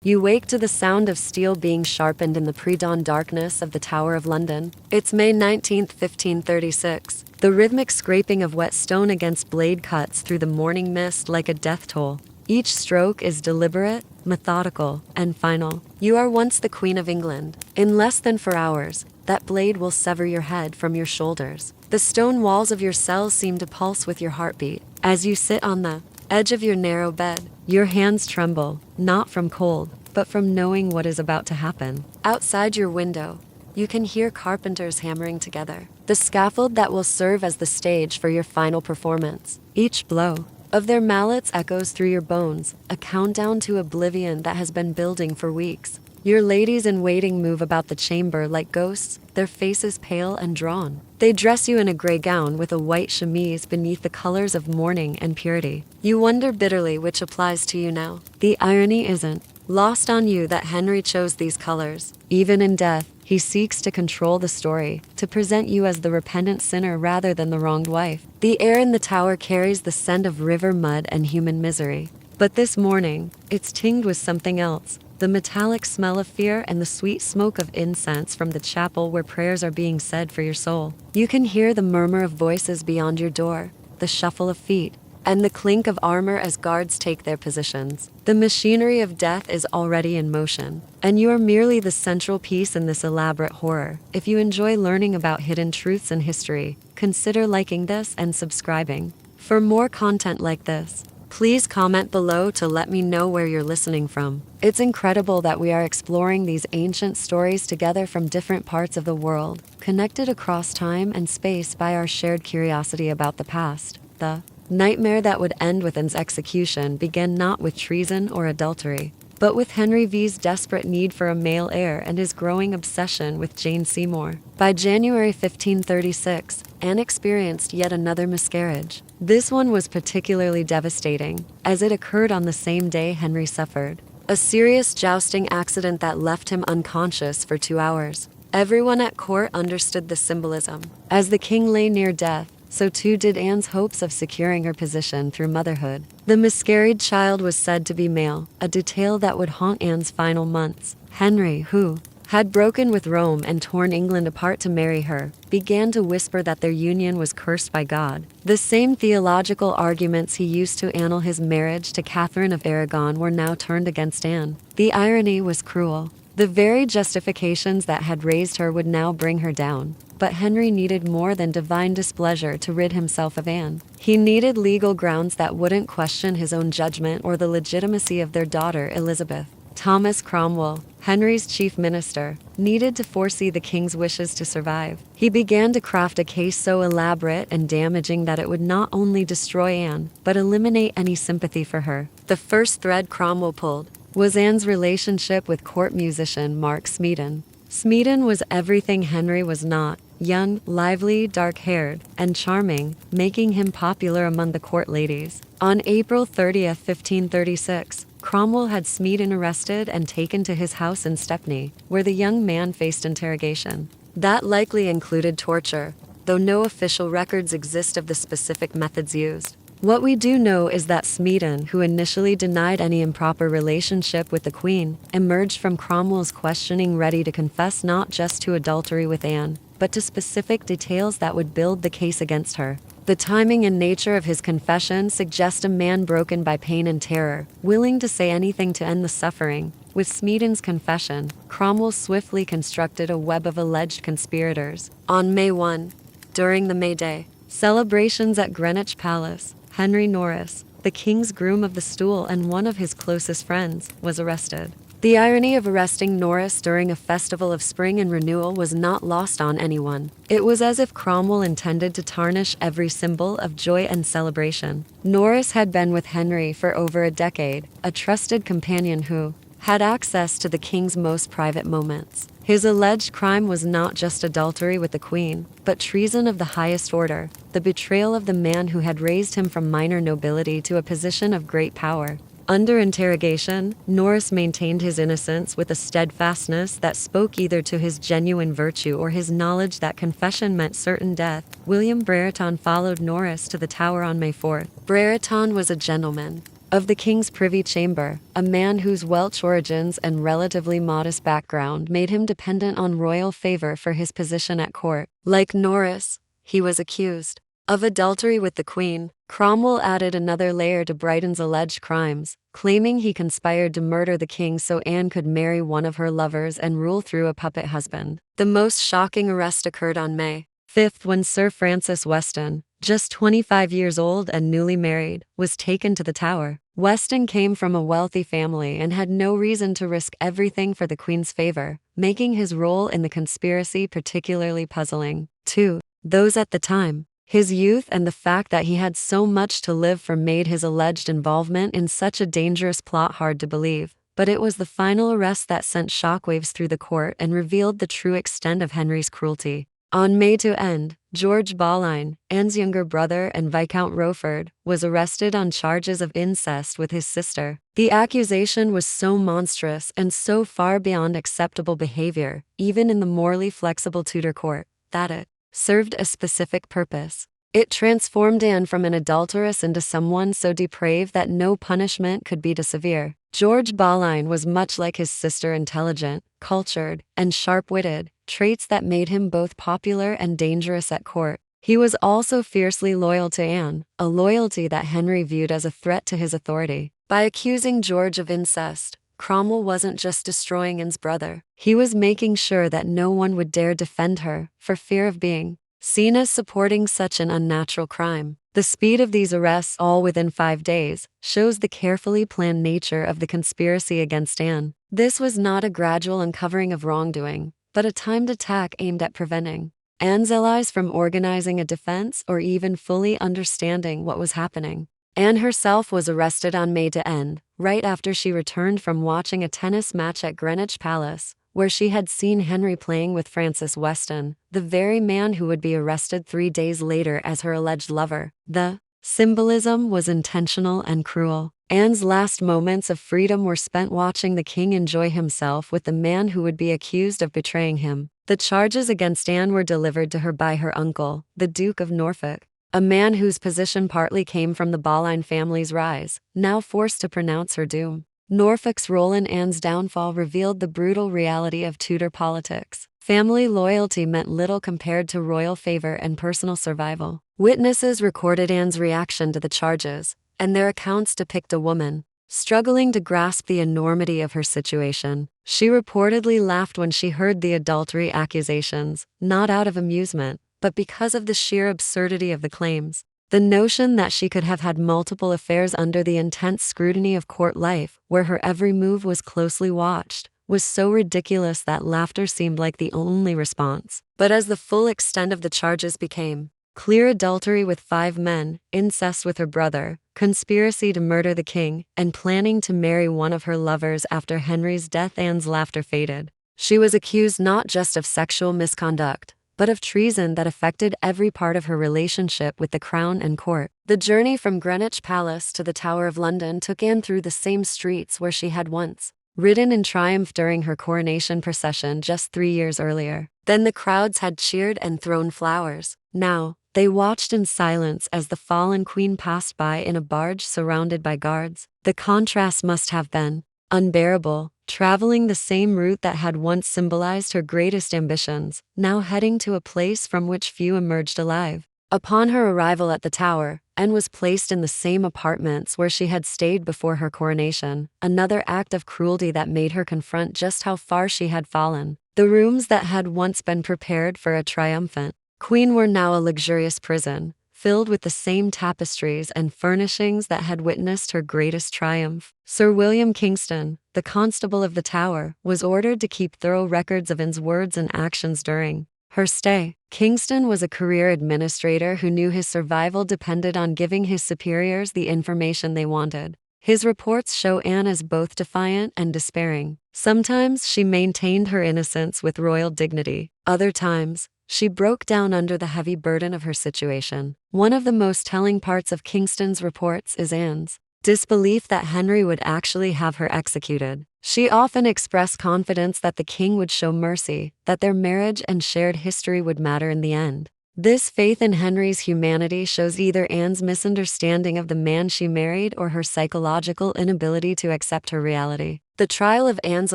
You wake to the sound of steel being sharpened in the pre-dawn darkness of the Tower of London. It's May 19th, 1536. The rhythmic scraping of wet stone against blade cuts through the morning mist like a death toll. Each stroke is deliberate, methodical, and final. You are once the Queen of England. In less than 4 hours, that blade will sever your head from your shoulders. The stone walls of your cell seem to pulse with your heartbeat. As you sit on the edge of your narrow bed, your hands tremble, not from cold, but from knowing what is about to happen. Outside your window, you can hear carpenters hammering together, the scaffold that will serve as the stage for your final performance. Each blow of their mallets echoes through your bones, a countdown to oblivion that has been building for weeks. Your ladies-in-waiting move about the chamber like ghosts, their faces pale and drawn. They dress you in a gray gown with a white chemise beneath the colors of mourning and purity. You wonder bitterly which applies to you now. The irony isn't lost on you that Henry chose these colors. Even in death, he seeks to control the story, to present you as the repentant sinner rather than the wronged wife. The air in the tower carries the scent of river mud and human misery. But this morning, it's tinged with something else. The metallic smell of fear and the sweet smoke of incense from the chapel where prayers are being said for your soul. You can hear the murmur of voices beyond your door, the shuffle of feet, and the clink of armor as guards take their positions. The machinery of death is already in motion, and you are merely the central piece in this elaborate horror. If you enjoy learning about hidden truths in history, consider liking this and subscribing. For more content like this, please comment below to let me know where you're listening from. It's incredible that we are exploring these ancient stories together from different parts of the world, connected across time and space by our shared curiosity about the past. The nightmare that would end with Anne's execution began not with treason or adultery, but with Henry V's desperate need for a male heir and his growing obsession with Jane Seymour. By January 1536, Anne experienced yet another miscarriage. This one was particularly devastating, as it occurred on the same day Henry suffered a serious jousting accident that left him unconscious for 2 hours. Everyone at court understood the symbolism. As the king lay near death, so too did Anne's hopes of securing her position through motherhood. The miscarried child was said to be male, a detail that would haunt Anne's final months. Henry, who had broken with Rome and torn England apart to marry her, began to whisper that their union was cursed by God. The same theological arguments he used to annul his marriage to Catherine of Aragon were now turned against Anne. The irony was cruel. The very justifications that had raised her would now bring her down. But Henry needed more than divine displeasure to rid himself of Anne. He needed legal grounds that wouldn't question his own judgment or the legitimacy of their daughter Elizabeth. Thomas Cromwell, Henry's chief minister, needed to foresee the king's wishes to survive. He began to craft a case so elaborate and damaging that it would not only destroy Anne, but eliminate any sympathy for her. The first thread Cromwell pulled was Anne's relationship with court musician Mark Smeaton. Smeaton was everything Henry was not: young, lively, dark-haired, and charming, making him popular among the court ladies. On April 30th, 1536, Cromwell had Smeaton arrested and taken to his house in Stepney, where the young man faced interrogation. That likely included torture, though no official records exist of the specific methods used. What we do know is that Smeaton, who initially denied any improper relationship with the Queen, emerged from Cromwell's questioning ready to confess not just to adultery with Anne, but to specific details that would build the case against her. The timing and nature of his confession suggest a man broken by pain and terror, willing to say anything to end the suffering. With Smeaton's confession, Cromwell swiftly constructed a web of alleged conspirators. On May 1, during the May Day celebrations at Greenwich Palace, Henry Norris, the king's groom of the stool and one of his closest friends, was arrested. The irony of arresting Norris during a festival of spring and renewal was not lost on anyone. It was as if Cromwell intended to tarnish every symbol of joy and celebration. Norris had been with Henry for over a decade, a trusted companion who had access to the king's most private moments. His alleged crime was not just adultery with the Queen, but treason of the highest order, the betrayal of the man who had raised him from minor nobility to a position of great power. Under interrogation, Norris maintained his innocence with a steadfastness that spoke either to his genuine virtue or his knowledge that confession meant certain death. William Brereton followed Norris to the Tower on May 4th. Brereton was a gentleman, of the king's privy chamber, a man whose Welsh origins and relatively modest background made him dependent on royal favor for his position at court. Like Norris, he was accused of adultery with the queen. Cromwell added another layer to Brighton's alleged crimes, claiming he conspired to murder the king so Anne could marry one of her lovers and rule through a puppet husband. The most shocking arrest occurred on May 5th when Sir Francis Weston, just 25 years old and newly married, was taken to the Tower. Weston came from a wealthy family and had no reason to risk everything for the Queen's favor, making his role in the conspiracy particularly puzzling. 2. Those at the time. His youth and the fact that he had so much to live for made his alleged involvement in such a dangerous plot hard to believe, but it was the final arrest that sent shockwaves through the court and revealed the true extent of Henry's cruelty. On May 2nd, George Boleyn, Anne's younger brother and Viscount Rochford, was arrested on charges of incest with his sister. The accusation was so monstrous and so far beyond acceptable behavior, even in the morally flexible Tudor court, that it served a specific purpose. It transformed Anne from an adulteress into someone so depraved that no punishment could be too severe. George Boleyn was much like his sister, intelligent, cultured, and sharp-witted, traits that made him both popular and dangerous at court. He was also fiercely loyal to Anne, a loyalty that Henry viewed as a threat to his authority. By accusing George of incest, Cromwell wasn't just destroying Anne's brother. He was making sure that no one would dare defend her, for fear of being seen as supporting such an unnatural crime. The speed of these arrests, all within 5 days, shows the carefully planned nature of the conspiracy against Anne. This was not a gradual uncovering of wrongdoing, but a timed attack aimed at preventing Anne's allies from organizing a defense or even fully understanding what was happening. Anne herself was arrested on May 2nd, right after she returned from watching a tennis match at Greenwich Palace, where she had seen Henry playing with Francis Weston, the very man who would be arrested 3 days later as her alleged lover. The symbolism was intentional and cruel. Anne's last moments of freedom were spent watching the king enjoy himself with the man who would be accused of betraying him. The charges against Anne were delivered to her by her uncle, the Duke of Norfolk, a man whose position partly came from the Boleyn family's rise, now forced to pronounce her doom. Norfolk's role in Anne's downfall revealed the brutal reality of Tudor politics. Family loyalty meant little compared to royal favor and personal survival. Witnesses recorded Anne's reaction to the charges, and their accounts depict a woman struggling to grasp the enormity of her situation. She reportedly laughed when she heard the adultery accusations, not out of amusement, but because of the sheer absurdity of the claims. The notion that she could have had multiple affairs under the intense scrutiny of court life, where her every move was closely watched, was so ridiculous that laughter seemed like the only response. But as the full extent of the charges became clear: adultery with 5 men, incest with her brother, conspiracy to murder the king, and planning to marry one of her lovers after Henry's death, Anne's laughter faded. She was accused not just of sexual misconduct, but of treason that affected every part of her relationship with the crown and court. The journey from Greenwich Palace to the Tower of London took Anne through the same streets where she had once ridden in triumph during her coronation procession just 3 years earlier. Then the crowds had cheered and thrown flowers. Now, they watched in silence as the fallen queen passed by in a barge surrounded by guards. The contrast must have been unbearable, traveling the same route that had once symbolized her greatest ambitions, now heading to a place from which few emerged alive. Upon her arrival at the Tower, Anne was placed in the same apartments where she had stayed before her coronation, another act of cruelty that made her confront just how far she had fallen. The rooms that had once been prepared for a triumphant queen were now a luxurious prison, filled with the same tapestries and furnishings that had witnessed her greatest triumph. Sir William Kingston, the constable of the Tower, was ordered to keep thorough records of Anne's words and actions during her stay. Kingston was a career administrator who knew his survival depended on giving his superiors the information they wanted. His reports show Anne as both defiant and despairing. Sometimes she maintained her innocence with royal dignity. Other times, she broke down under the heavy burden of her situation. One of the most telling parts of Kingston's reports is Anne's disbelief that Henry would actually have her executed. She often expressed confidence that the king would show mercy, that their marriage and shared history would matter in the end. This faith in Henry's humanity shows either Anne's misunderstanding of the man she married or her psychological inability to accept her reality. The trial of Anne's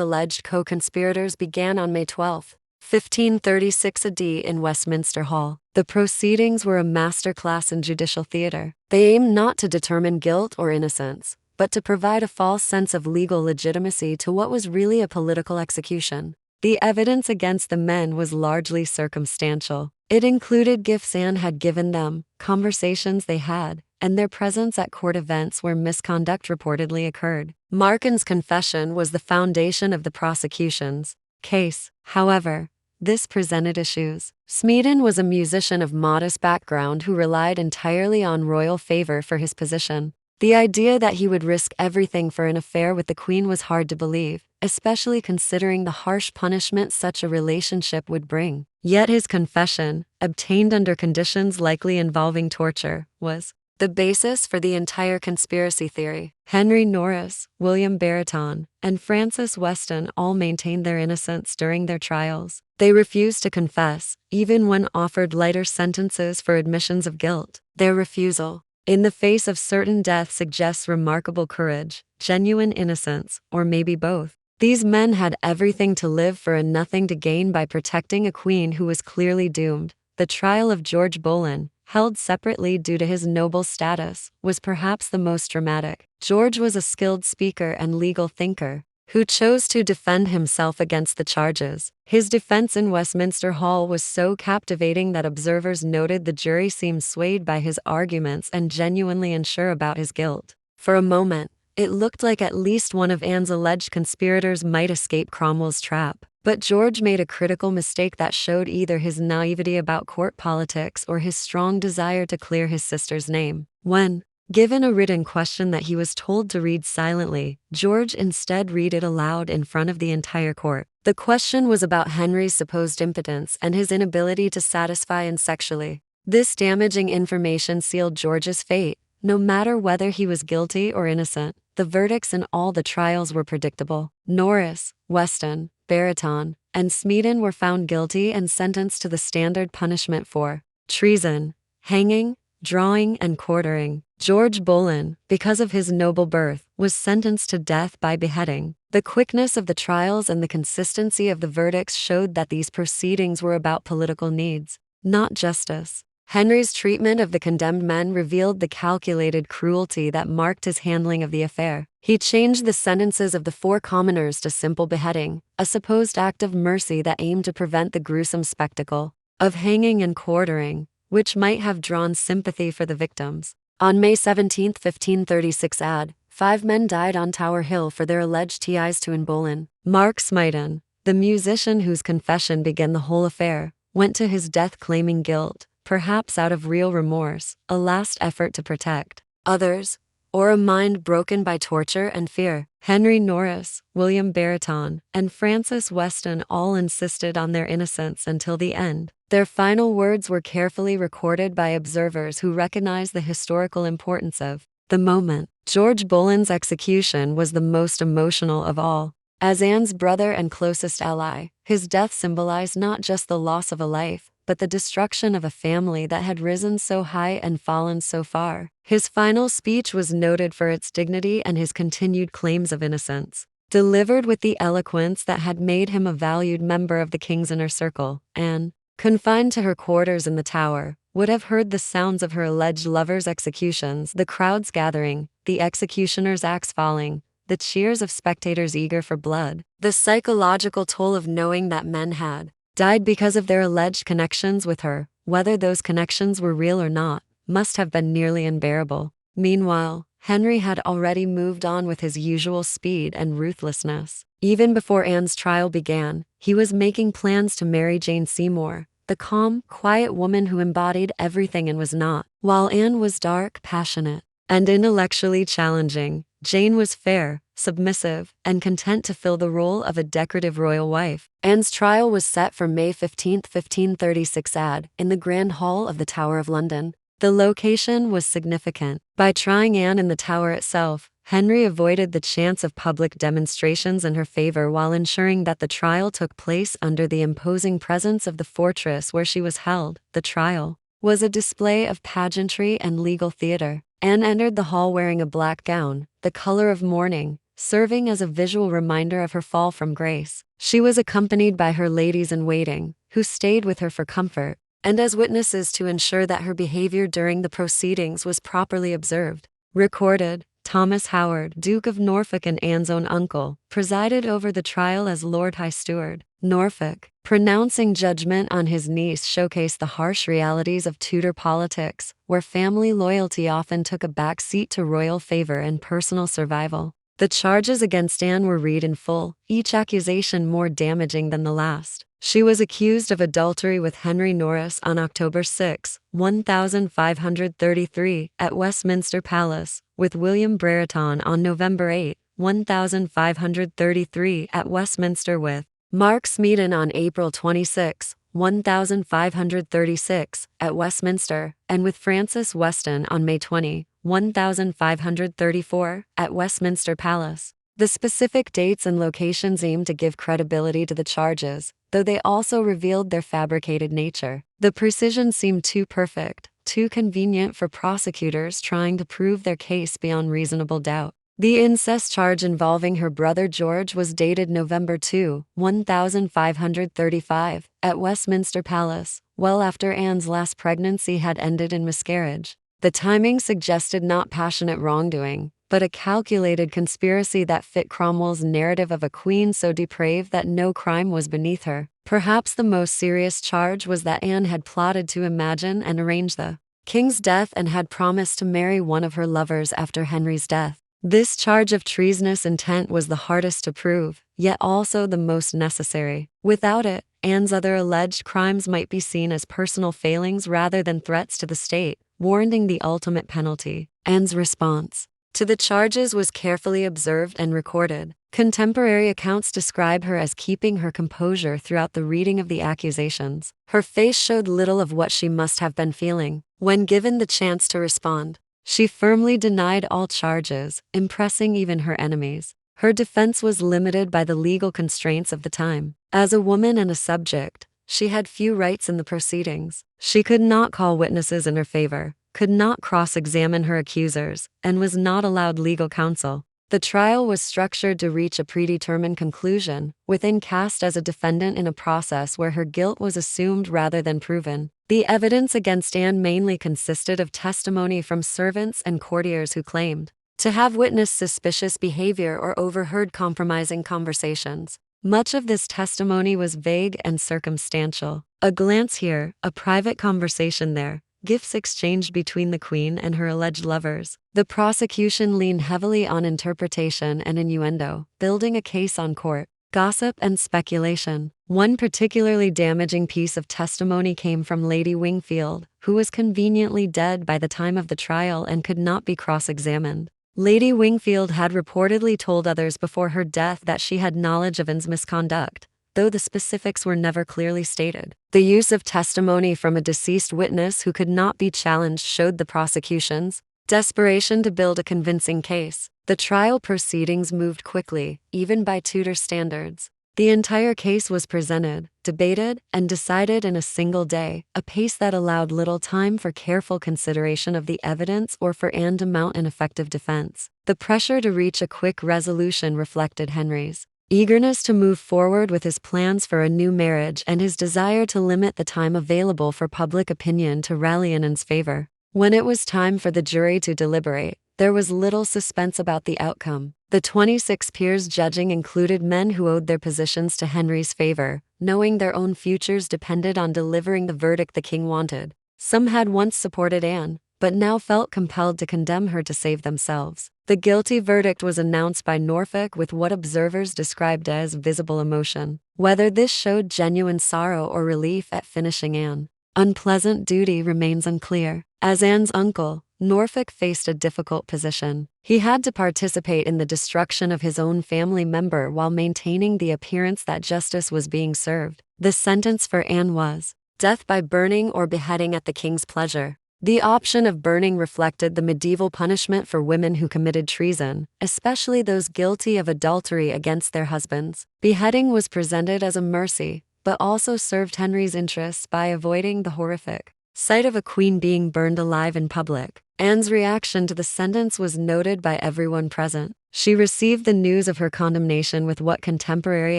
alleged co-conspirators began on May 12, 1536 AD in Westminster Hall. The proceedings were a masterclass in judicial theater. They aimed not to determine guilt or innocence, but to provide a false sense of legal legitimacy to what was really a political execution. The evidence against the men was largely circumstantial. It included gifts Anne had given them, conversations they had, and their presence at court events where misconduct reportedly occurred. Markin's confession was the foundation of the prosecution's case. However, this presented issues. Smeaton was a musician of modest background who relied entirely on royal favor for his position. The idea that he would risk everything for an affair with the Queen was hard to believe, especially considering the harsh punishment such a relationship would bring. Yet his confession, obtained under conditions likely involving torture, was the basis for the entire conspiracy theory. Henry Norris, William Brereton, and Francis Weston all maintained their innocence during their trials. They refused to confess, even when offered lighter sentences for admissions of guilt. Their refusal, in the face of certain death, suggests remarkable courage, genuine innocence, or maybe both. These men had everything to live for and nothing to gain by protecting a queen who was clearly doomed. The trial of George Boleyn, held separately due to his noble status, was perhaps the most dramatic. George was a skilled speaker and legal thinker, who chose to defend himself against the charges. His defense in Westminster Hall was so captivating that observers noted the jury seemed swayed by his arguments and genuinely unsure about his guilt. For a moment, it looked like at least one of Anne's alleged conspirators might escape Cromwell's trap. But George made a critical mistake that showed either his naivety about court politics or his strong desire to clear his sister's name. When given a written question that he was told to read silently, George instead read it aloud in front of the entire court. The question was about Henry's supposed impotence and his inability to satisfy Anne sexually. This damaging information sealed George's fate. No matter whether he was guilty or innocent, the verdicts in all the trials were predictable. Norris, Weston, Brereton, and Smeaton were found guilty and sentenced to the standard punishment for treason, hanging, drawing, and quartering. George Boleyn, because of his noble birth, was sentenced to death by beheading. The quickness of the trials and the consistency of the verdicts showed that these proceedings were about political needs, not justice. Henry's treatment of the condemned men revealed the calculated cruelty that marked his handling of the affair. He changed the sentences of the 4 commoners to simple beheading, a supposed act of mercy that aimed to prevent the gruesome spectacle of hanging and quartering, which might have drawn sympathy for the victims. On May 17, 1536 AD, 5 men died on Tower Hill for their alleged ties to Anne Boleyn. Mark Smeaton, the musician whose confession began the whole affair, went to his death claiming guilt, perhaps out of real remorse, a last effort to protect others, or a mind broken by torture and fear. Henry Norris, William Brereton, and Francis Weston all insisted on their innocence until the end. Their final words were carefully recorded by observers who recognized the historical importance of the moment. George Boleyn's execution was the most emotional of all. As Anne's brother and closest ally, his death symbolized not just the loss of a life, but the destruction of a family that had risen so high and fallen so far. His final speech was noted for its dignity and his continued claims of innocence. Delivered with the eloquence that had made him a valued member of the king's inner circle, Anne, confined to her quarters in the Tower, would have heard the sounds of her alleged lover's executions, the crowds gathering, the executioner's axe falling, the cheers of spectators eager for blood. The psychological toll of knowing that men had died because of their alleged connections with her, whether those connections were real or not, must have been nearly unbearable. Meanwhile, Henry had already moved on with his usual speed and ruthlessness. Even before Anne's trial began, he was making plans to marry Jane Seymour, the calm, quiet woman who embodied everything and was not. While Anne was dark, passionate, and intellectually challenging, Jane was fair, submissive, and content to fill the role of a decorative royal wife. Anne's trial was set for May 15, 1536 AD, in the Grand Hall of the Tower of London. The location was significant. By trying Anne in the Tower itself, Henry avoided the chance of public demonstrations in her favor while ensuring that the trial took place under the imposing presence of the fortress where she was held. The trial was a display of pageantry and legal theater. Anne entered the hall wearing a black gown, the color of mourning, serving as a visual reminder of her fall from grace. She was accompanied by her ladies-in-waiting, who stayed with her for comfort, and as witnesses to ensure that her behavior during the proceedings was properly observed. Recorded, Thomas Howard, Duke of Norfolk and Anne's own uncle, presided over the trial as Lord High Steward. Norfolk, pronouncing judgment on his niece, showcased the harsh realities of Tudor politics, where family loyalty often took a back seat to royal favor and personal survival. The charges against Anne were read in full, each accusation more damaging than the last. She was accused of adultery with Henry Norris on October 6, 1533, at Westminster Palace, with William Brereton on November 8, 1533, at Westminster, with Mark Smeaton on April 26, 1536, at Westminster, and with Francis Weston on May 20, 1534, at Westminster Palace. The specific dates and locations aimed to give credibility to the charges, though they also revealed their fabricated nature. The precision seemed too perfect, too convenient for prosecutors trying to prove their case beyond reasonable doubt. The incest charge involving her brother George was dated November 2, 1535, at Westminster Palace, well after Anne's last pregnancy had ended in miscarriage. The timing suggested not passionate wrongdoing, but a calculated conspiracy that fit Cromwell's narrative of a queen so depraved that no crime was beneath her. Perhaps the most serious charge was that Anne had plotted to imagine and arrange the king's death and had promised to marry one of her lovers after Henry's death. This charge of treasonous intent was the hardest to prove, yet also the most necessary. Without it, Anne's other alleged crimes might be seen as personal failings rather than threats to the state, warranting the ultimate penalty. Anne's response to the charges was carefully observed and recorded. Contemporary accounts describe her as keeping her composure throughout the reading of the accusations. Her face showed little of what she must have been feeling. When given the chance to respond, she firmly denied all charges, impressing even her enemies. Her defense was limited by the legal constraints of the time. As a woman and a subject, she had few rights in the proceedings. She could not call witnesses in her favor, could not cross-examine her accusers, and was not allowed legal counsel. The trial was structured to reach a predetermined conclusion, with Anne cast as a defendant in a process where her guilt was assumed rather than proven. The evidence against Anne mainly consisted of testimony from servants and courtiers who claimed to have witnessed suspicious behavior or overheard compromising conversations. Much of this testimony was vague and circumstantial. A glance here, a private conversation there, gifts exchanged between the Queen and her alleged lovers. The prosecution leaned heavily on interpretation and innuendo, building a case on court gossip and speculation. One particularly damaging piece of testimony came from Lady Wingfield, who was conveniently dead by the time of the trial and could not be cross-examined. Lady Wingfield had reportedly told others before her death that she had knowledge of Anne's misconduct, though the specifics were never clearly stated. The use of testimony from a deceased witness who could not be challenged showed the prosecution's desperation to build a convincing case. The trial proceedings moved quickly, even by Tudor standards. The entire case was presented, debated, and decided in a single day, a pace that allowed little time for careful consideration of the evidence or for Anne to mount an effective defense. The pressure to reach a quick resolution reflected Henry's eagerness to move forward with his plans for a new marriage and his desire to limit the time available for public opinion to rally in Anne's favor. When it was time for the jury to deliberate, there was little suspense about the outcome. The 26 peers judging included men who owed their positions to Henry's favor, knowing their own futures depended on delivering the verdict the king wanted. Some had once supported Anne, but now felt compelled to condemn her to save themselves. The guilty verdict was announced by Norfolk with what observers described as visible emotion. Whether this showed genuine sorrow or relief at finishing Anne's unpleasant duty remains unclear. As Anne's uncle, Norfolk faced a difficult position. He had to participate in the destruction of his own family member while maintaining the appearance that justice was being served. The sentence for Anne was death by burning or beheading at the king's pleasure. The option of burning reflected the medieval punishment for women who committed treason, especially those guilty of adultery against their husbands. Beheading was presented as a mercy, but also served Henry's interests by avoiding the horrific sight of a queen being burned alive in public. Anne's reaction to the sentence was noted by everyone present. She received the news of her condemnation with what contemporary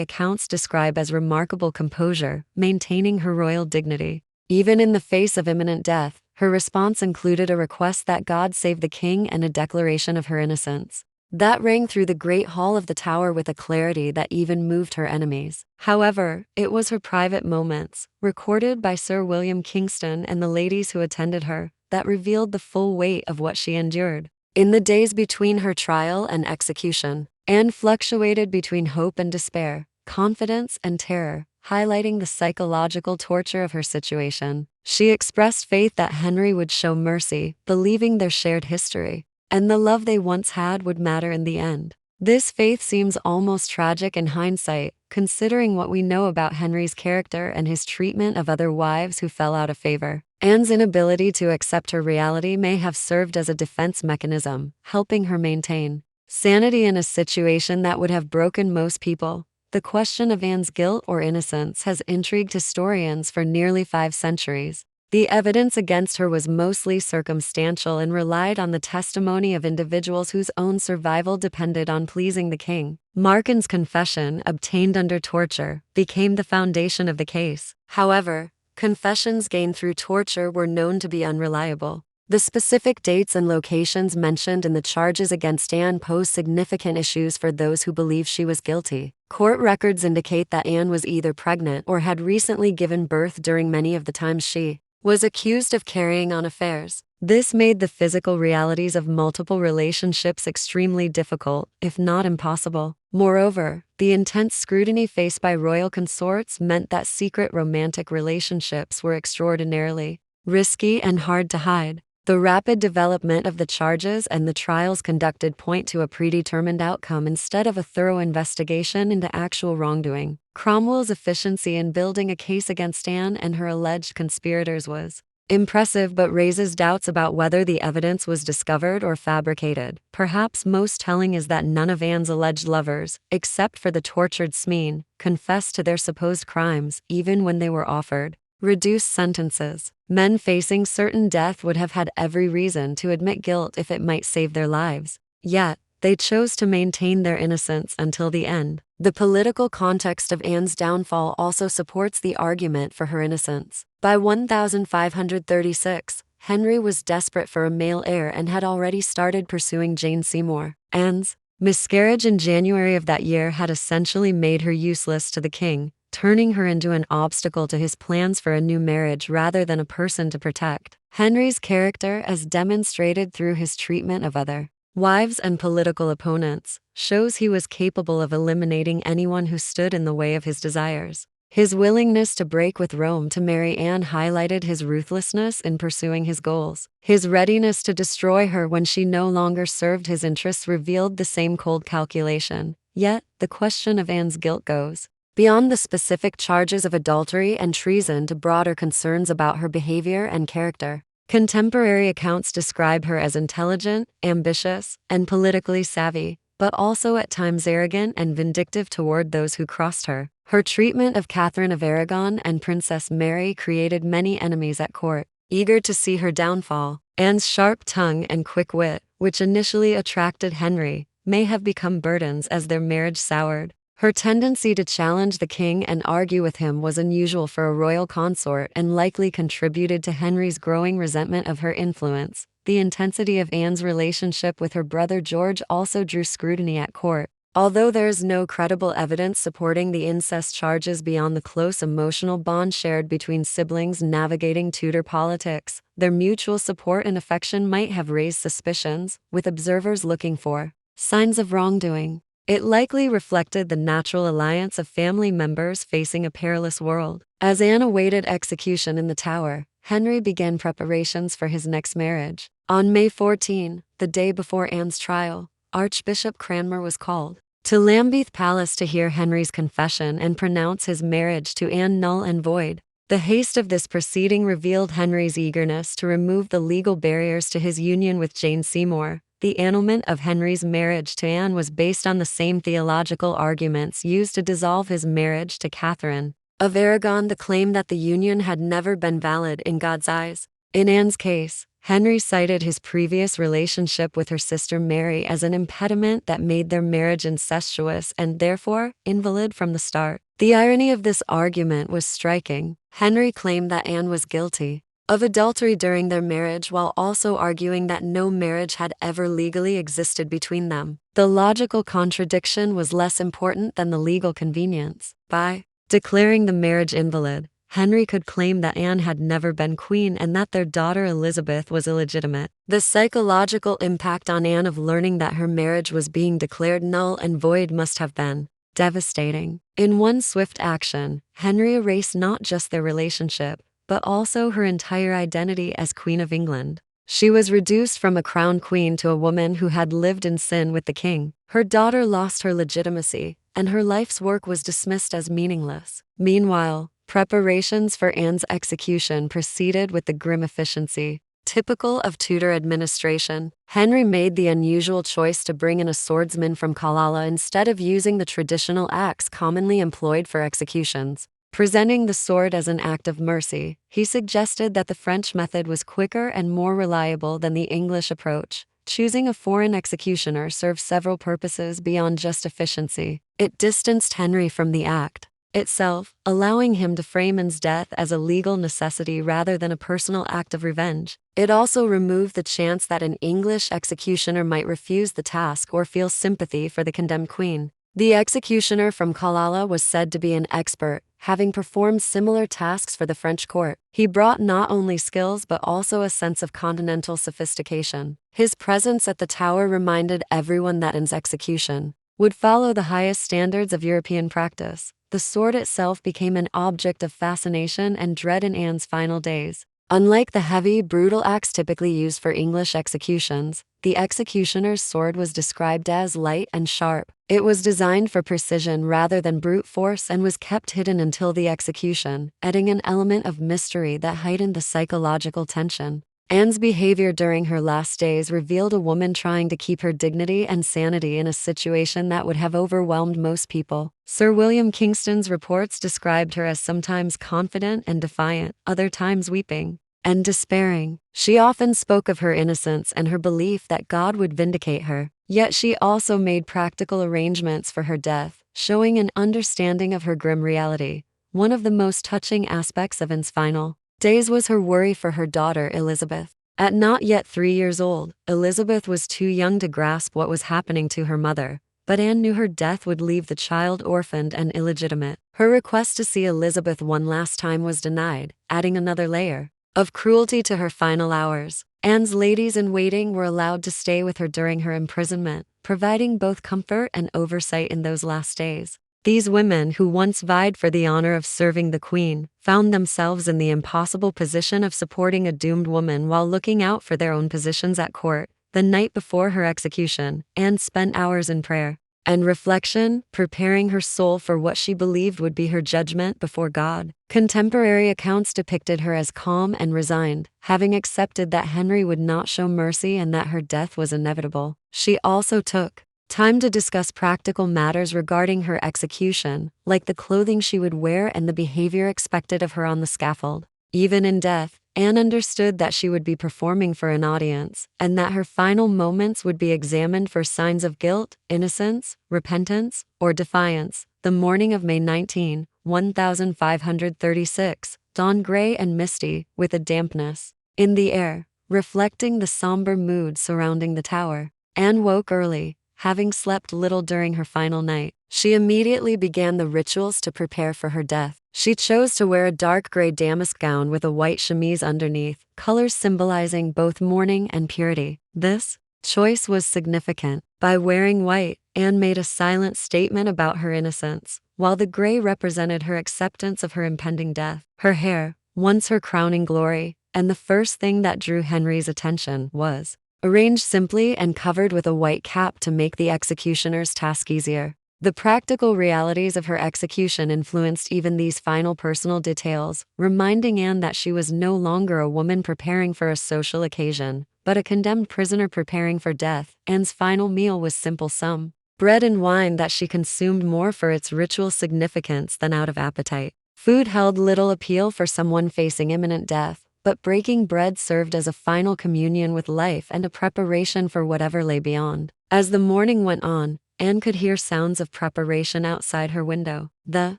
accounts describe as remarkable composure, maintaining her royal dignity. Even in the face of imminent death, her response included a request that God save the king and a declaration of her innocence. That rang through the great hall of the Tower with a clarity that even moved her enemies. However, it was her private moments, recorded by Sir William Kingston and the ladies who attended her, that revealed the full weight of what she endured. In the days between her trial and execution, Anne fluctuated between hope and despair, confidence and terror, highlighting the psychological torture of her situation. She expressed faith that Henry would show mercy, believing their shared history and the love they once had would matter in the end. This faith seems almost tragic in hindsight, considering what we know about Henry's character and his treatment of other wives who fell out of favor. Anne's inability to accept her reality may have served as a defense mechanism, helping her maintain sanity in a situation that would have broken most people. The question of Anne's guilt or innocence has intrigued historians for nearly 5 centuries. The evidence against her was mostly circumstantial and relied on the testimony of individuals whose own survival depended on pleasing the king. Markin's confession, obtained under torture, became the foundation of the case. However, confessions gained through torture were known to be unreliable. The specific dates and locations mentioned in the charges against Anne pose significant issues for those who believe she was guilty. Court records indicate that Anne was either pregnant or had recently given birth during many of the times she was accused of carrying on affairs. This made the physical realities of multiple relationships extremely difficult, if not impossible. Moreover, the intense scrutiny faced by royal consorts meant that secret romantic relationships were extraordinarily risky and hard to hide. The rapid development of the charges and the trials conducted point to a predetermined outcome instead of a thorough investigation into actual wrongdoing. Cromwell's efficiency in building a case against Anne and her alleged conspirators was impressive but raises doubts about whether the evidence was discovered or fabricated. Perhaps most telling is that none of Anne's alleged lovers, except for the tortured Smene, confessed to their supposed crimes, even when they were offered reduced sentences. Men facing certain death would have had every reason to admit guilt if it might save their lives. Yet, they chose to maintain their innocence until the end. The political context of Anne's downfall also supports the argument for her innocence. By 1536, Henry was desperate for a male heir and had already started pursuing Jane Seymour. Anne's miscarriage in January of that year had essentially made her useless to the king, turning her into an obstacle to his plans for a new marriage rather than a person to protect. Henry's character, as demonstrated through his treatment of other wives and political opponents, shows he was capable of eliminating anyone who stood in the way of his desires. His willingness to break with Rome to marry Anne highlighted his ruthlessness in pursuing his goals. His readiness to destroy her when she no longer served his interests revealed the same cold calculation. Yet, the question of Anne's guilt goes beyond the specific charges of adultery and treason to broader concerns about her behavior and character. Contemporary accounts describe her as intelligent, ambitious, and politically savvy, but also at times arrogant and vindictive toward those who crossed her. Her treatment of Catherine of Aragon and Princess Mary created many enemies at court, eager to see her downfall. Anne's sharp tongue and quick wit, which initially attracted Henry, may have become burdens as their marriage soured. Her tendency to challenge the king and argue with him was unusual for a royal consort and likely contributed to Henry's growing resentment of her influence. The intensity of Anne's relationship with her brother George also drew scrutiny at court. Although there is no credible evidence supporting the incest charges beyond the close emotional bond shared between siblings navigating Tudor politics, their mutual support and affection might have raised suspicions, with observers looking for signs of wrongdoing. It likely reflected the natural alliance of family members facing a perilous world. As Anne awaited execution in the Tower, Henry began preparations for his next marriage. On May 14, the day before Anne's trial, Archbishop Cranmer was called to Lambeth Palace to hear Henry's confession and pronounce his marriage to Anne null and void. The haste of this proceeding revealed Henry's eagerness to remove the legal barriers to his union with Jane Seymour. The annulment of Henry's marriage to Anne was based on the same theological arguments used to dissolve his marriage to Catherine of Aragon, the claim that the union had never been valid in God's eyes. In Anne's case, Henry cited his previous relationship with her sister Mary as an impediment that made their marriage incestuous and therefore invalid from the start. The irony of this argument was striking. Henry claimed that Anne was guilty of adultery during their marriage while also arguing that no marriage had ever legally existed between them. The logical contradiction was less important than the legal convenience. By declaring the marriage invalid, Henry could claim that Anne had never been queen and that their daughter Elizabeth was illegitimate. The psychological impact on Anne of learning that her marriage was being declared null and void must have been devastating. In one swift action, Henry erased not just their relationship, but also her entire identity as Queen of England. She was reduced from a crowned queen to a woman who had lived in sin with the king. Her daughter lost her legitimacy, and her life's work was dismissed as meaningless. Meanwhile, preparations for Anne's execution proceeded with the grim efficiency typical of Tudor administration. Henry made the unusual choice to bring in a swordsman from Killala instead of using the traditional axe commonly employed for executions. Presenting the sword as an act of mercy, he suggested that the French method was quicker and more reliable than the English approach. Choosing a foreign executioner served several purposes beyond just efficiency. It distanced Henry from the act itself, allowing him to frame Anne's death as a legal necessity rather than a personal act of revenge. It also removed the chance that an English executioner might refuse the task or feel sympathy for the condemned queen. The executioner from Killala was said to be an expert, having performed similar tasks for the French court. He brought not only skills but also a sense of continental sophistication. His presence at the Tower reminded everyone that Anne's execution would follow the highest standards of European practice. The sword itself became an object of fascination and dread in Anne's final days. Unlike the heavy, brutal axe typically used for English executions, the executioner's sword was described as light and sharp. It was designed for precision rather than brute force and was kept hidden until the execution, adding an element of mystery that heightened the psychological tension. Anne's behavior during her last days revealed a woman trying to keep her dignity and sanity in a situation that would have overwhelmed most people. Sir William Kingston's reports described her as sometimes confident and defiant, other times weeping and despairing. She often spoke of her innocence and her belief that God would vindicate her. Yet she also made practical arrangements for her death, showing an understanding of her grim reality. One of the most touching aspects of Anne's final days was her worry for her daughter Elizabeth. At not yet 3 years old, Elizabeth was too young to grasp what was happening to her mother, but Anne knew her death would leave the child orphaned and illegitimate. Her request to see Elizabeth one last time was denied, adding another layer of cruelty to her final hours. Anne's ladies-in-waiting were allowed to stay with her during her imprisonment, providing both comfort and oversight in those last days. These women, who once vied for the honor of serving the queen, found themselves in the impossible position of supporting a doomed woman while looking out for their own positions at court. The night before her execution, Anne spent hours in prayer and reflection, preparing her soul for what she believed would be her judgment before God. Contemporary accounts depicted her as calm and resigned, having accepted that Henry would not show mercy and that her death was inevitable. She also took time to discuss practical matters regarding her execution, like the clothing she would wear and the behavior expected of her on the scaffold. Even in death, Anne understood that she would be performing for an audience, and that her final moments would be examined for signs of guilt, innocence, repentance, or defiance. The morning of May 19, 1536, dawned gray and misty, with a dampness in the air, reflecting the somber mood surrounding the tower. Anne woke early, having slept little during her final night. She immediately began the rituals to prepare for her death. She chose to wear a dark gray damask gown with a white chemise underneath, colors symbolizing both mourning and purity. This choice was significant. By wearing white, Anne made a silent statement about her innocence, while the gray represented her acceptance of her impending death. Her hair, once her crowning glory, and the first thing that drew Henry's attention, was arranged simply and covered with a white cap to make the executioner's task easier. The practical realities of her execution influenced even these final personal details, reminding Anne that she was no longer a woman preparing for a social occasion, but a condemned prisoner preparing for death. Anne's final meal was simple some bread and wine that she consumed more for its ritual significance than out of appetite. Food held little appeal for someone facing imminent death, but breaking bread served as a final communion with life and a preparation for whatever lay beyond. As the morning went on, Anne could hear sounds of preparation outside her window. The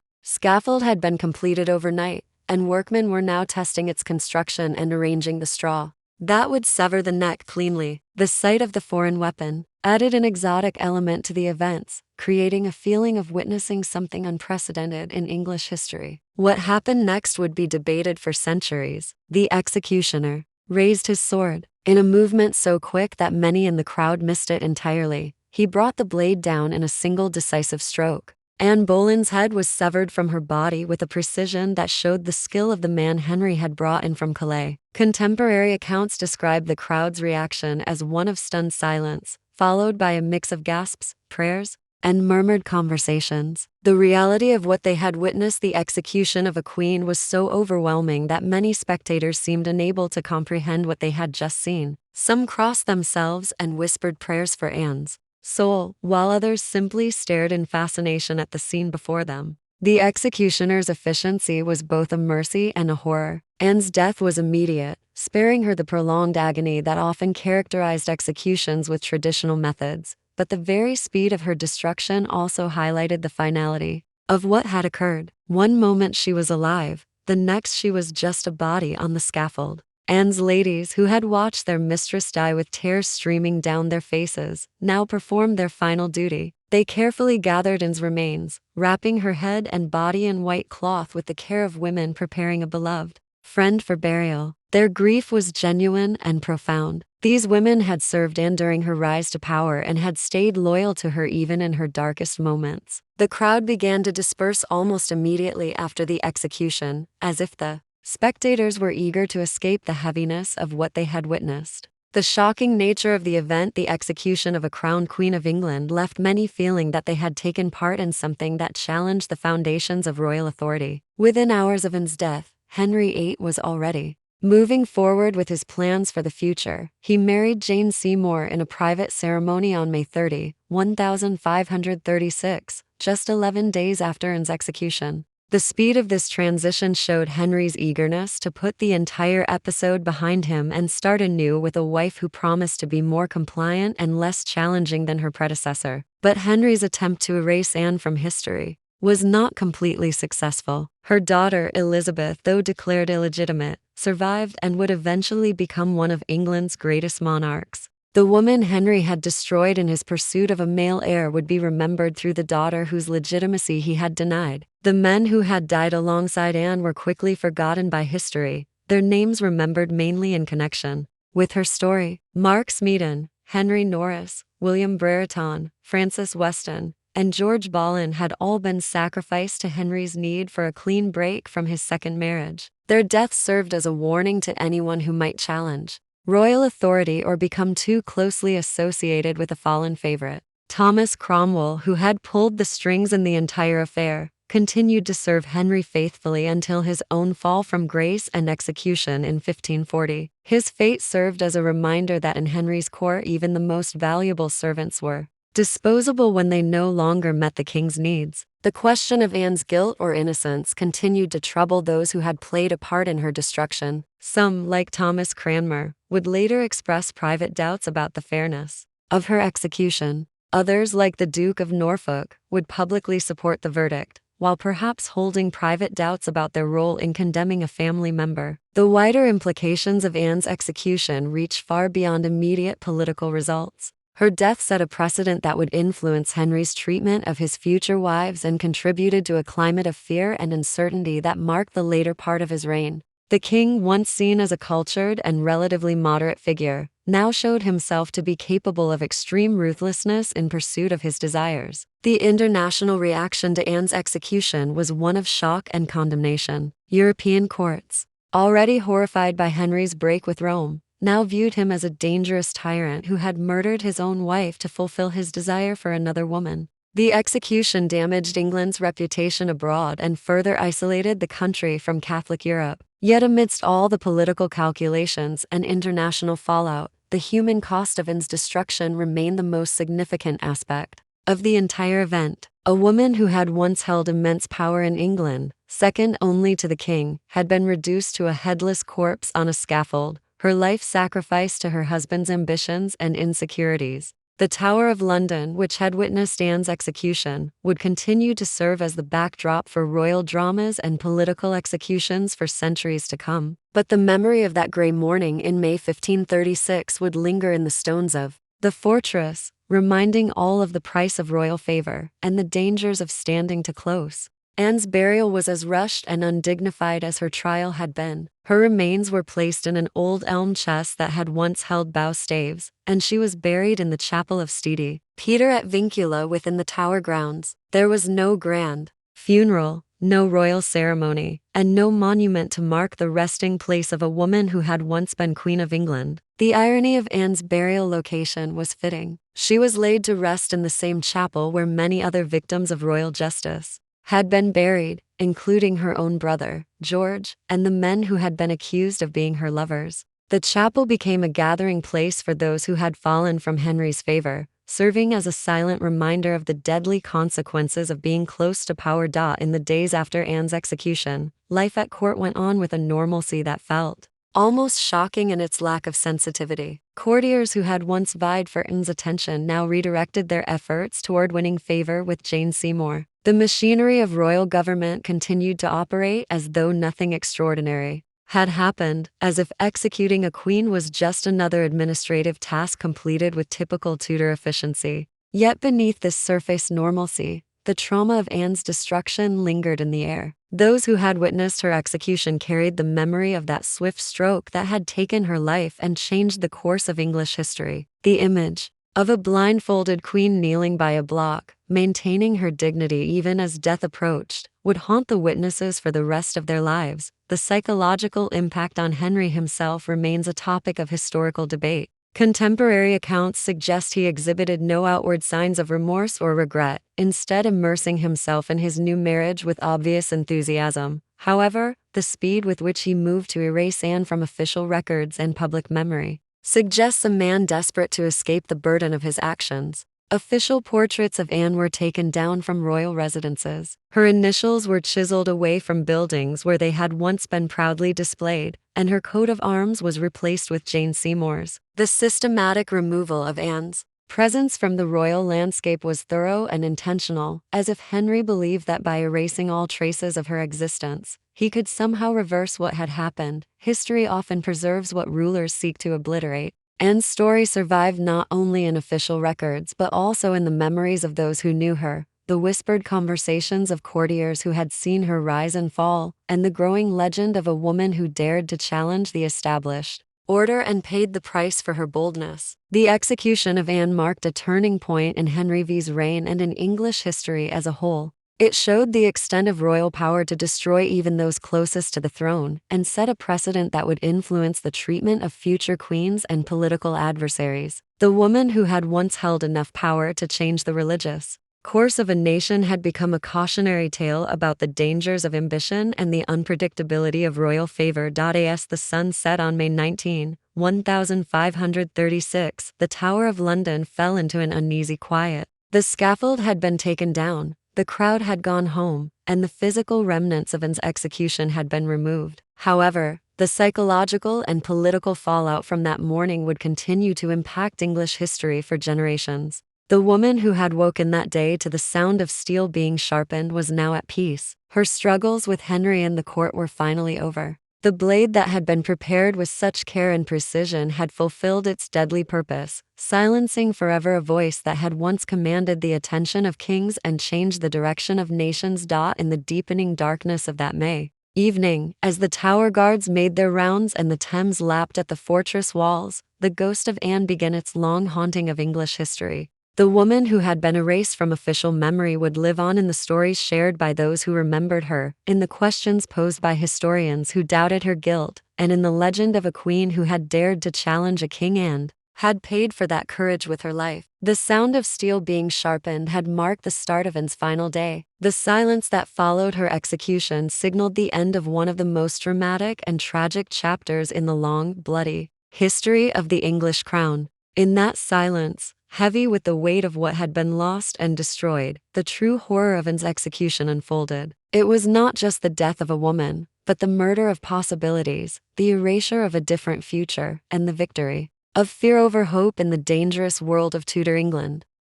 scaffold had been completed overnight, and workmen were now testing its construction and arranging the straw that would sever the neck cleanly. The sight of the foreign weapon added an exotic element to the events, creating a feeling of witnessing something unprecedented in English history. What happened next would be debated for centuries. The executioner raised his sword. In a movement so quick that many in the crowd missed it entirely, he brought the blade down in a single decisive stroke. Anne Boleyn's head was severed from her body with a precision that showed the skill of the man Henry had brought in from Calais. Contemporary accounts describe the crowd's reaction as one of stunned silence, followed by a mix of gasps, prayers, and murmured conversations. The reality of what they had witnessed, the execution of a queen, was so overwhelming that many spectators seemed unable to comprehend what they had just seen. Some crossed themselves and whispered prayers for Anne's soul, while others simply stared in fascination at the scene before them. The executioner's efficiency was both a mercy and a horror. Anne's death was immediate, sparing her the prolonged agony that often characterized executions with traditional methods, but the very speed of her destruction also highlighted the finality of what had occurred. One moment she was alive, the next she was just a body on the scaffold. Anne's ladies, who had watched their mistress die with tears streaming down their faces, now performed their final duty. They carefully gathered Anne's remains, wrapping her head and body in white cloth with the care of women preparing a beloved friend for burial. Their grief was genuine and profound. These women had served Anne during her rise to power and had stayed loyal to her even in her darkest moments. The crowd began to disperse almost immediately after the execution, as if the spectators were eager to escape the heaviness of what they had witnessed. The shocking nature of the event, the execution of a crowned Queen of England, left many feeling that they had taken part in something that challenged the foundations of royal authority. Within hours of Anne's death, Henry VIII was already moving forward with his plans for the future. He married Jane Seymour in a private ceremony on May 30, 1536, just 11 days after Anne's execution. The speed of this transition showed Henry's eagerness to put the entire episode behind him and start anew with a wife who promised to be more compliant and less challenging than her predecessor. But Henry's attempt to erase Anne from history was not completely successful. Her daughter Elizabeth, though declared illegitimate, survived and would eventually become one of England's greatest monarchs. The woman Henry had destroyed in his pursuit of a male heir would be remembered through the daughter whose legitimacy he had denied. The men who had died alongside Anne were quickly forgotten by history, their names remembered mainly in connection with her story. Mark Smeaton, Henry Norris, William Brereton, Francis Weston, and George Boleyn had all been sacrificed to Henry's need for a clean break from his second marriage. Their deaths served as a warning to anyone who might challenge royal authority or become too closely associated with a fallen favorite. Thomas Cromwell, who had pulled the strings in the entire affair, continued to serve Henry faithfully until his own fall from grace and execution in 1540. His fate served as a reminder that in Henry's court even the most valuable servants were disposable when they no longer met the king's needs. The question of Anne's guilt or innocence continued to trouble those who had played a part in her destruction. Some, like Thomas Cranmer, would later express private doubts about the fairness of her execution. Others, like the Duke of Norfolk, would publicly support the verdict, while perhaps holding private doubts about their role in condemning a family member. The wider implications of Anne's execution reached far beyond immediate political results. Her death set a precedent that would influence Henry's treatment of his future wives and contributed to a climate of fear and uncertainty that marked the later part of his reign. The king, once seen as a cultured and relatively moderate figure, now showed himself to be capable of extreme ruthlessness in pursuit of his desires. The international reaction to Anne's execution was one of shock and condemnation. European courts, already horrified by Henry's break with Rome, now viewed him as a dangerous tyrant who had murdered his own wife to fulfill his desire for another woman. The execution damaged England's reputation abroad and further isolated the country from Catholic Europe. Yet amidst all the political calculations and international fallout, the human cost of Anne's destruction remained the most significant aspect of the entire event. A woman who had once held immense power in England, second only to the king, had been reduced to a headless corpse on a scaffold, her life sacrificed to her husband's ambitions and insecurities. The Tower of London, which had witnessed Anne's execution, would continue to serve as the backdrop for royal dramas and political executions for centuries to come. But the memory of that grey morning in May 1536 would linger in the stones of the fortress, reminding all of the price of royal favor and the dangers of standing too close. Anne's burial was as rushed and undignified as her trial had been. Her remains were placed in an old elm chest that had once held bow staves, and she was buried in the chapel of St. Peter at Vincula within the Tower grounds. There was no grand funeral, no royal ceremony, and no monument to mark the resting place of a woman who had once been Queen of England. The irony of Anne's burial location was fitting. She was laid to rest in the same chapel where many other victims of royal justice had been buried, including her own brother, George, and the men who had been accused of being her lovers. The chapel became a gathering place for those who had fallen from Henry's favor, serving as a silent reminder of the deadly consequences of being close to power. In the days after Anne's execution, life at court went on with a normalcy that felt almost shocking in its lack of sensitivity. Courtiers who had once vied for Anne's attention now redirected their efforts toward winning favor with Jane Seymour. The machinery of royal government continued to operate as though nothing extraordinary had happened, as if executing a queen was just another administrative task completed with typical Tudor efficiency. Yet beneath this surface normalcy, the trauma of Anne's destruction lingered in the air. Those who had witnessed her execution carried the memory of that swift stroke that had taken her life and changed the course of English history. The image of a blindfolded queen kneeling by a block, maintaining her dignity even as death approached, would haunt the witnesses for the rest of their lives. The psychological impact on Henry himself remains a topic of historical debate. Contemporary accounts suggest he exhibited no outward signs of remorse or regret, instead immersing himself in his new marriage with obvious enthusiasm. However, the speed with which he moved to erase Anne from official records and public memory suggests a man desperate to escape the burden of his actions. Official portraits of Anne were taken down from royal residences. Her initials were chiseled away from buildings where they had once been proudly displayed, and her coat of arms was replaced with Jane Seymour's. The systematic removal of Anne's presence from the royal landscape was thorough and intentional, as if Henry believed that by erasing all traces of her existence, he could somehow reverse what had happened. History often preserves what rulers seek to obliterate. Anne's story survived not only in official records but also in the memories of those who knew her, the whispered conversations of courtiers who had seen her rise and fall, and the growing legend of a woman who dared to challenge the established order and paid the price for her boldness. The execution of Anne marked a turning point in Henry V's reign and in English history as a whole. It showed the extent of royal power to destroy even those closest to the throne, and set a precedent that would influence the treatment of future queens and political adversaries. The woman who had once held enough power to change the religious course of a nation had become a cautionary tale about the dangers of ambition and the unpredictability of royal favor. As the sun set on May 19, 1536, the Tower of London fell into an uneasy quiet. The scaffold had been taken down, the crowd had gone home, and the physical remnants of Anne's execution had been removed. However, the psychological and political fallout from that morning would continue to impact English history for generations. The woman who had woken that day to the sound of steel being sharpened was now at peace. Her struggles with Henry and the court were finally over. The blade that had been prepared with such care and precision had fulfilled its deadly purpose, silencing forever a voice that had once commanded the attention of kings and changed the direction of nations. In the deepening darkness of that May evening, as the Tower guards made their rounds and the Thames lapped at the fortress walls, the ghost of Anne began its long haunting of English history. The woman who had been erased from official memory would live on in the stories shared by those who remembered her, in the questions posed by historians who doubted her guilt, and in the legend of a queen who had dared to challenge a king and had paid for that courage with her life. The sound of steel being sharpened had marked the start of Anne's final day. The silence that followed her execution signaled the end of one of the most dramatic and tragic chapters in the long, bloody history of the English crown. In that silence, heavy with the weight of what had been lost and destroyed, the true horror of Anne's execution unfolded. It was not just the death of a woman, but the murder of possibilities, the erasure of a different future, and the victory of fear over hope in the dangerous world of Tudor England.